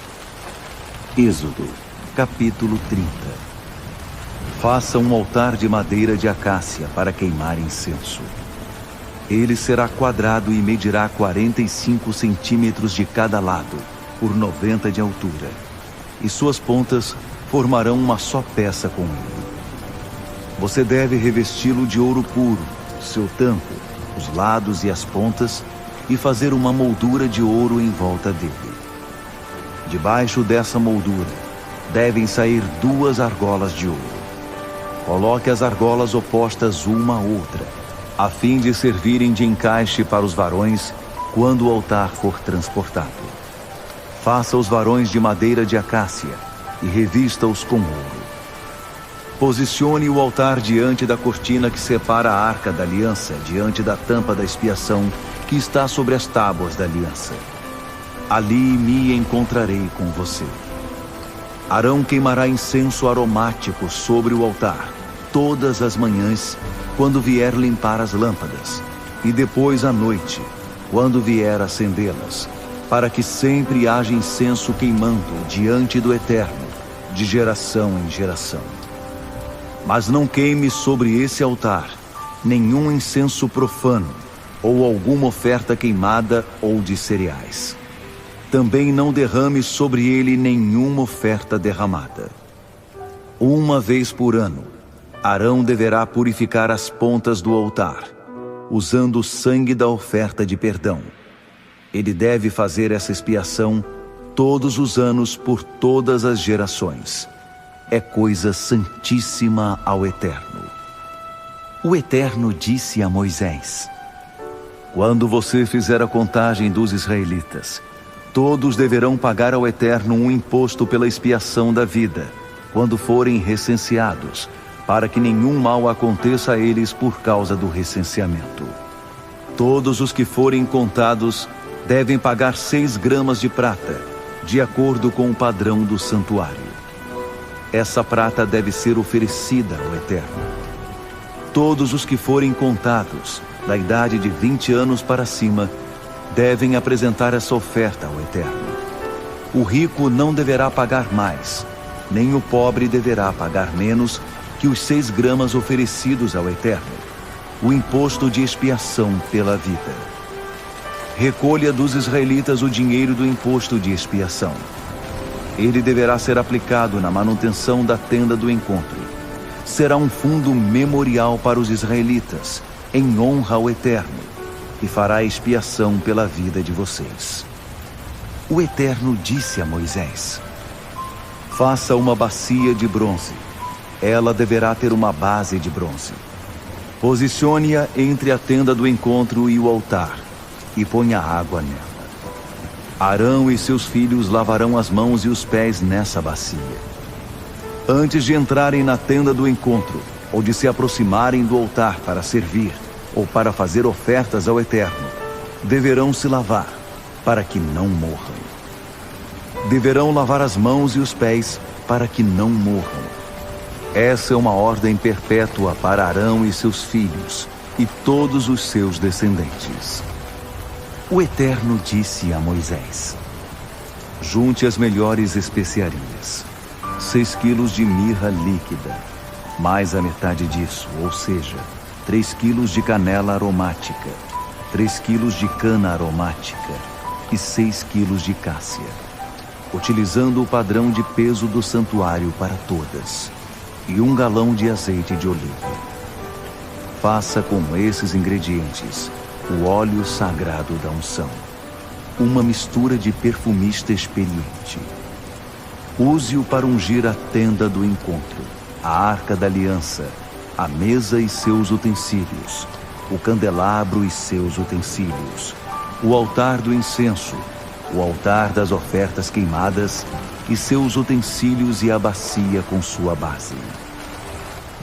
Êxodo, capítulo 30. Faça um altar de madeira de acácia para queimar incenso. Ele será quadrado e medirá 45 centímetros de cada lado, por 90 de altura, e suas pontas formarão uma só peça com ele. Você deve revesti-lo de ouro puro, seu tampo, os lados e as pontas, e fazer uma moldura de ouro em volta dele. Debaixo dessa moldura, devem sair 2 argolas de ouro. Coloque as argolas opostas uma à outra, a fim de servirem de encaixe para os varões quando o altar for transportado. Faça os varões de madeira de acácia e revista-os com ouro. Posicione o altar diante da cortina que separa a arca da aliança, diante da tampa da expiação que está sobre as tábuas da aliança. Ali me encontrarei com você. Arão queimará incenso aromático sobre o altar todas as manhãs, quando vier limpar as lâmpadas, e depois à noite, quando vier acendê-las, para que sempre haja incenso queimando diante do Eterno, de geração em geração. Mas não queime sobre esse altar nenhum incenso profano, ou alguma oferta queimada ou de cereais. Também não derrame sobre ele nenhuma oferta derramada. Uma vez por ano, Arão deverá purificar as pontas do altar, usando o sangue da oferta de perdão. Ele deve fazer essa expiação todos os anos por todas as gerações. É coisa santíssima ao Eterno. O Eterno disse a Moisés: quando você fizer a contagem dos israelitas, todos deverão pagar ao Eterno um imposto pela expiação da vida, quando forem recenseados, para que nenhum mal aconteça a eles por causa do recenseamento. Todos os que forem contados devem pagar 6 gramas de prata, de acordo com o padrão do santuário. Essa prata deve ser oferecida ao Eterno. Todos os que forem contados, da idade de 20 anos para cima, devem apresentar essa oferta ao Eterno. O rico não deverá pagar mais, nem o pobre deverá pagar menos que os 6 gramas oferecidos ao Eterno, o imposto de expiação pela vida. Recolha dos israelitas o dinheiro do imposto de expiação. Ele deverá ser aplicado na manutenção da tenda do encontro. Será um fundo memorial para os israelitas, em honra ao Eterno, e fará expiação pela vida de vocês. O Eterno disse a Moisés: faça uma bacia de bronze. Ela deverá ter uma base de bronze. Posicione-a entre a tenda do encontro e o altar, e ponha água nela. Arão e seus filhos lavarão as mãos e os pés nessa bacia. Antes de entrarem na tenda do encontro, ou de se aproximarem do altar para servir, ou para fazer ofertas ao Eterno, deverão se lavar, para que não morram. Deverão lavar as mãos e os pés, para que não morram. Essa é uma ordem perpétua para Arão e seus filhos, e todos os seus descendentes. O Eterno disse a Moisés: junte as melhores especiarias, 6 quilos de mirra líquida, mais a metade disso, ou seja, 3 quilos de canela aromática, 3 quilos de cana aromática e 6 quilos de cássia, utilizando o padrão de peso do santuário para todas, e 1 galão de azeite de oliva. Faça com esses ingredientes o óleo sagrado da unção, uma mistura de perfumista experiente. Use-o para ungir a tenda do encontro, a arca da aliança, a mesa e seus utensílios, o candelabro e seus utensílios, o altar do incenso, o altar das ofertas queimadas e seus utensílios e a bacia com sua base.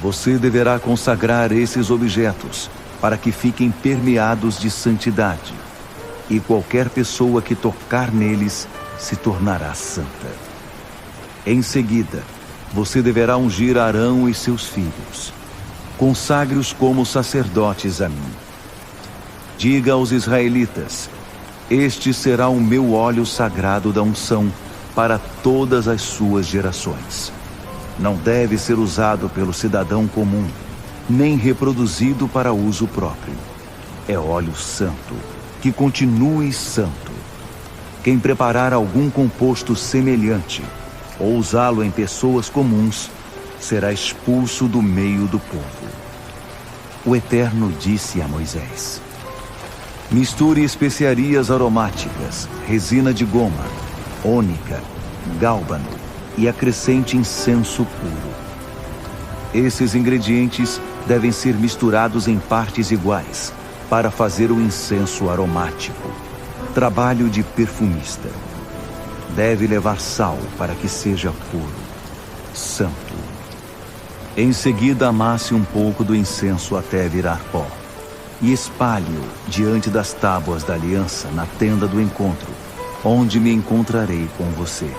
Você deverá consagrar esses objetos para que fiquem permeados de santidade, e qualquer pessoa que tocar neles se tornará santa. Em seguida, você deverá ungir Arão e seus filhos. Consagre-os como sacerdotes a mim. Diga aos israelitas: este será o meu óleo sagrado da unção para todas as suas gerações. Não deve ser usado pelo cidadão comum, nem reproduzido para uso próprio. É óleo santo, que continue santo. Quem preparar algum composto semelhante, ou usá-lo em pessoas comuns, será expulso do meio do povo. O Eterno disse a Moisés: misture especiarias aromáticas, resina de goma, ônica, gálbano e acrescente incenso puro. Esses ingredientes devem ser misturados em partes iguais para fazer o incenso aromático, trabalho de perfumista. Deve levar sal para que seja puro, santo. Em seguida, amasse um pouco do incenso até virar pó e espalhe-o diante das tábuas da aliança na tenda do encontro, onde me encontrarei com você.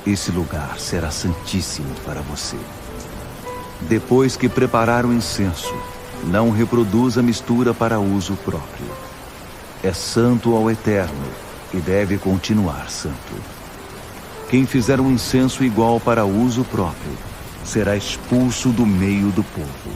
Esse lugar será santíssimo para você. Depois que preparar o incenso, não reproduza a mistura para uso próprio. É santo ao Eterno e deve continuar santo. Quem fizer um incenso igual para uso próprio será expulso do meio do povo.